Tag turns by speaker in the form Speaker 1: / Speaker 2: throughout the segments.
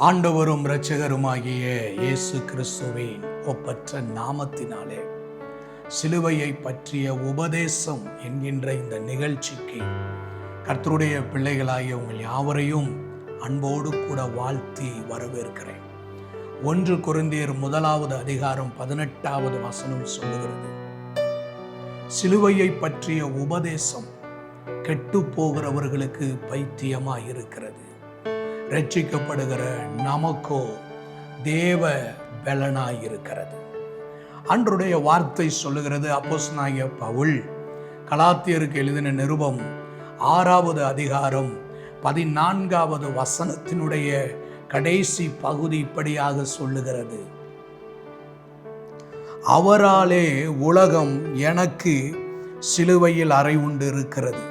Speaker 1: ஆண்டவரும் இரட்சகருமாகிய இயேசு கிறிஸ்துவின் ஒப்பற்ற நாமத்தினாலே சிலுவையை பற்றிய உபதேசம் என்கின்ற இந்த நிகழ்ச்சிக்கு கர்த்தருடைய பிள்ளைகளாகிய உங்கள் யாவரையும் அன்போடு கூட வாழ்த்தி வரவேற்கிறேன். 1 கொரிந்தியர் 1 அதிகாரம் 18 வசனம் சொல்லுகிறது, சிலுவையை பற்றிய உபதேசம் கெட்டு போகிறவர்களுக்கு பைத்தியமாய் இருக்கிறது, ரட்சிக்கப்படுகிற நமக்கோ தேவ பலனாய் இருக்கிறது. அன்றைய வார்த்தை சொல்லுகிறது, அப்போஸ்தலனாகிய பவுல் கலாத்தியருக்கு எழுதின நிருபம் 6 அதிகாரம் 14 வசனத்தினுடைய கடைசி பகுதி இப்படியாக சொல்லுகிறது, அவராலே உலகம் எனக்கு சிலுவையில் அறை உண்டு இருக்கிறது,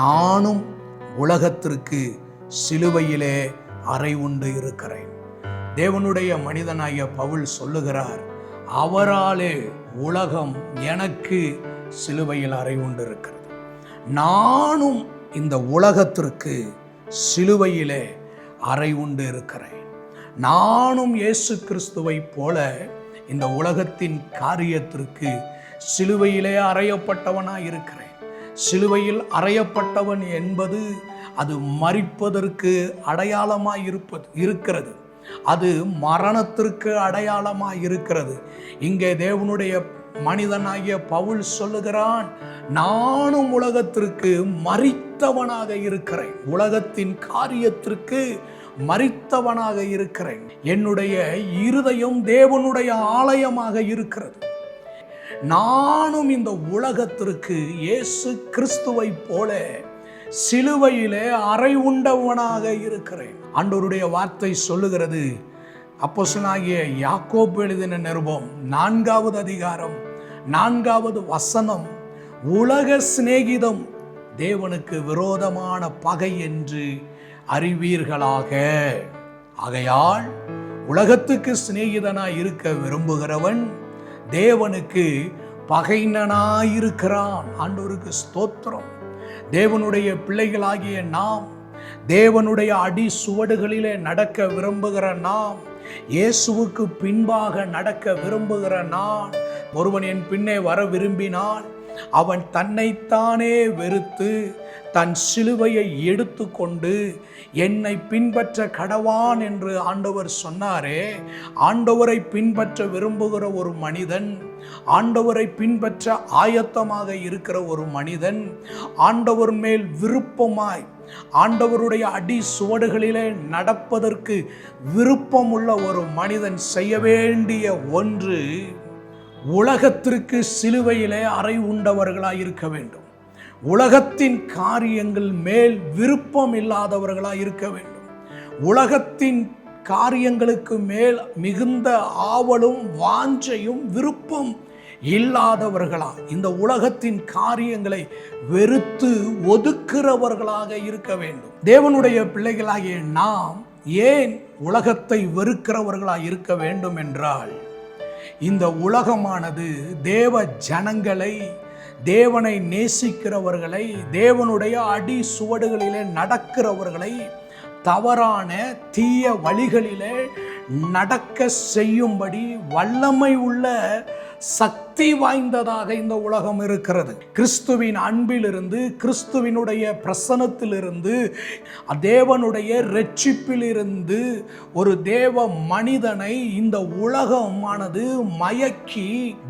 Speaker 1: நானும் உலகத்திற்கு சிலுவையிலே அறை உண்டு இருக்கிறேன். தேவனுடைய மனிதனாகிய பவுல் சொல்லுகிறார், அவராலே உலகம் எனக்கு சிலுவையில் அறை உண்டு இருக்கிறது, நானும் இந்த உலகத்திற்கு சிலுவையிலே அறை உண்டு இருக்கிறேன். நானும் இயேசு கிறிஸ்துவை போல இந்த உலகத்தின் காரியத்திற்கு சிலுவையிலே அறையப்பட்டவனாய் இருக்கிறேன். சிலுவையில் அறையப்பட்டவன் என்பது அது மரிப்பதற்கு அடையாளமாய் இருக்கிறது, அது மரணத்திற்கு அடையாளமாய் இருக்கிறது. இங்கே தேவனுடைய மனிதனாகிய பவுல் சொல்லுகிறான், நானும் உலகத்திற்கு மரித்தவனாக இருக்கிறேன், உலகத்தின் காரியத்திற்கு மரித்தவனாக இருக்கிறேன். என்னுடைய இருதயம் தேவனுடைய ஆலயமாக இருக்கிறது. நானும் இந்த உலகத்திற்கு இயேசு கிறிஸ்துவை போல சிலுவையிலே அறை உண்டவனாக இருக்கிறேன். ஆண்டவருடைய வார்த்தை சொல்லுகிறது, அப்போஸ்தலனாகிய யாக்கோபு எழுதின நிருபம் 4 அதிகாரம் 4 வசனம், உலக சிநேகிதம் தேவனுக்கு விரோதமான பகை என்று அறிவீர்களாக. ஆகையால் உலகத்துக்கு சிநேகிதனாய் இருக்க விரும்புகிறவன் தேவனுக்கு பகைஞனாயிருக்கிறான். ஆண்டவருக்கு ஸ்தோத்திரம். தேவனுடைய பிள்ளைகளாகிய நாம், தேவனுடைய அடி சுவடுகளிலே நடக்க விரும்புகிற நாம், இயேசுவுக்கு பின்பாக நடக்க விரும்புகிற நான், ஒருவன் என் பின்னே வர விரும்பினால் அவன் தன்னைத்தானே வெறுத்து தன் சிலுவையை எடுத்து கொண்டு என்னை பின்பற்ற கடவான் என்று ஆண்டவர் சொன்னாரே. ஆண்டவரை பின்பற்ற விரும்புகிற ஒரு மனிதன், ஆண்டவரை பின்பற்ற ஆயத்தமாக இருக்கிற ஒரு மனிதன், ஆண்டவர் மேல் விருப்பமாய் ஆண்டவருடைய அடி சுவடுகளிலே நடப்பதற்கு விருப்பமுள்ள ஒரு மனிதன் செய்ய வேண்டிய ஒன்று, உலகத்திற்கு சிலுவையிலே அறை உண்டவர்களாய் இருக்க வேண்டும். உலகத்தின் காரியங்கள் மேல் விருப்பம் இல்லாதவர்களாய் இருக்க வேண்டும். உலகத்தின் காரியங்களுக்கு மேல் மிகுந்த ஆவலும் வாஞ்சையும் விருப்பம் இல்லாதவர்களா, இந்த உலகத்தின் காரியங்களை வெறுத்து ஒதுக்குறவர்களாக இருக்க வேண்டும். தேவனுடைய பிள்ளைகளாகிய நாம் ஏன் உலகத்தை வெறுக்கிறவர்களாக இருக்க வேண்டும் என்றால், இந்த உலகமானது தேவ ஜனங்களை, தேவனை நேசிக்கிறவர்களை, தேவனுடைய அடி சுவடுகளிலே நடக்கிறவர்களை தவறான தீய வழிகளிலே நடக்க செய்யும்படி வல்லமை உள்ள சக்தி வாய்ந்ததாக இந்த உலகம் இருக்கிறது. கிறிஸ்துவின் அன்பிலிருந்து, கிறிஸ்துவினுடைய பிரசன்னத்திலிருந்து, தேவனுடைய இரட்சிப்பிலிருந்து ஒரு தேவ மனிதனை இந்த உலகமானது மயக்கி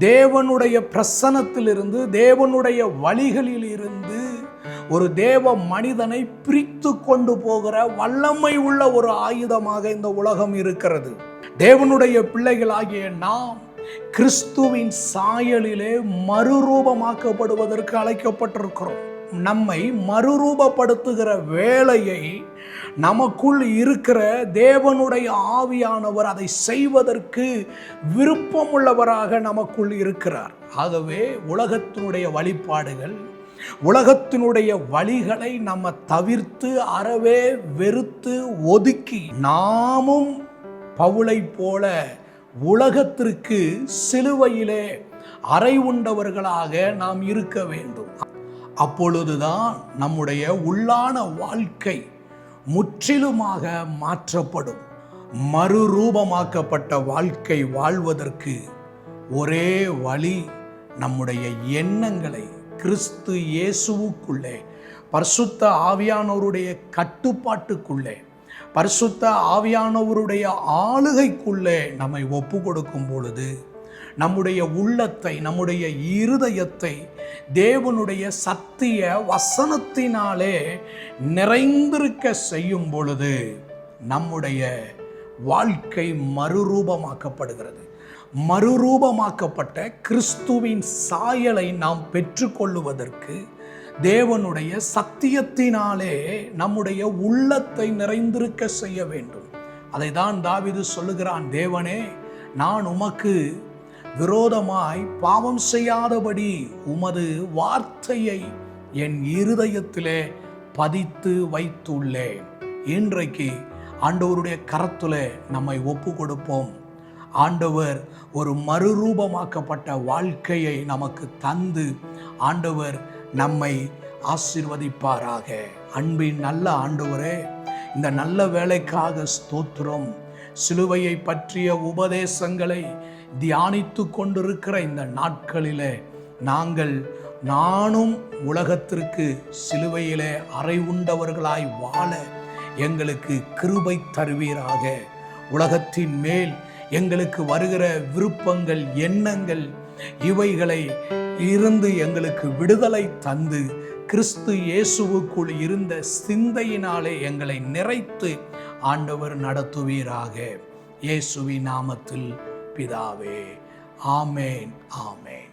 Speaker 1: தேவனுடைய பிரசன்னத்திலிருந்து, தேவனுடைய வழிகளில் இருந்து ஒரு தேவ மனிதனை பிரித்து கொண்டு போகிற வல்லமை உள்ள ஒரு ஆயுதமாக இந்த உலகம் இருக்கிறது. தேவனுடைய பிள்ளைகளாகிய நாம் கிறிஸ்துவின் சாயலிலே மறுரூபமாக்கப்படுவதற்கு அழைக்கப்பட்டிருக்கிறோம். நம்மை மறுரூபப்படுத்துகிற வேலையை நமக்குள் இருக்கிற தேவனுடைய ஆவியானவர் அதை செய்வதற்கு விருப்பமுள்ளவராக நமக்குள் இருக்கிறார். ஆகவே உலகத்தினுடைய வழிபாடுகள், உலகத்தினுடைய வழிகளை நம்ம தவிர்த்து அறவே வெறுத்து ஒதுக்கி, நாமும் பவுலை போல உலகத்திற்கு சிலுவையிலே அறை உண்டவர்களாக நாம் இருக்க வேண்டும். அப்பொழுதுதான் நம்முடைய உள்ளான வாழ்க்கை முற்றிலுமாக மாற்றப்படும். மறுரூபமாக்கப்பட்ட வாழ்க்கை வாழ்வதற்கு ஒரே வழி நம்முடைய எண்ணங்களை கிறிஸ்து இயேசுவுக்குள்ளே பரிசுத்த ஆவியானவருடைய கட்டுப்பாட்டுக்குள்ளே பரிசுத்த ஆவியானவருடைய ஆளுகைக்குள்ளே நம்மை ஒப்பு கொடுக்கும் பொழுது நம்முடைய உள்ளத்தை நம்முடைய இருதயத்தை தேவனுடைய சத்திய வசனத்தினாலே நிறைந்திருக்க செய்யும் பொழுது நம்முடைய வாழ்க்கை மறுரூபமாக்கப்படுகிறது. மறுரூபமாக்கப்பட்ட கிறிஸ்துவின் சாயலை நாம் பெற்றுக்கொள்ளுவதற்கு தேவனுடைய சத்தியத்தினாலே நம்முடைய உள்ளத்தை நிறைந்திருக்க செய்ய வேண்டும். அதை தான் தாவீது சொல்லுகிறான், தேவனே, நான் உமக்கு விரோதமாய் பாவம் செய்யாதபடி உமது வார்த்தையை என் இருதயத்திலே பதித்து வைத்துள்ளேன். இன்றைக்கு ஆண்டவருடைய கரத்திலே நம்மை ஒப்பு கொடுப்போம். ஆண்டவர் ஒரு மறுரூபமாக்கப்பட்ட வாழ்க்கையை நமக்கு தந்து ஆண்டவர் நம்மை ஆசீர்வதிப்பாராக. அன்பின் நல்ல ஆண்டவரே, இந்த நல்ல வேலைக்காக ஸ்தோத்திரம். சிலுவையை பற்றிய உபதேசங்களை தியானித்து கொண்டிருக்கிற இந்த நாட்களிலே நானும் உலகத்திற்கு சிலுவையிலே அறை உண்டவர்களாய் வாழ எங்களுக்கு கிருபை தருவீராக. உலகத்தின் மேல் எங்களுக்கு வருகிற விருப்பங்கள், எண்ணங்கள், இவைகளை இருந்து எங்களுக்கு விடுதலை தந்து கிறிஸ்து இயேசுவுக்குள் இருந்த சிந்தையினாலே எங்களை நிறைத்து ஆண்டவர் நடத்துவீராக. இயேசுவின் நாமத்தில் பிதாவே, ஆமேன், ஆமேன்.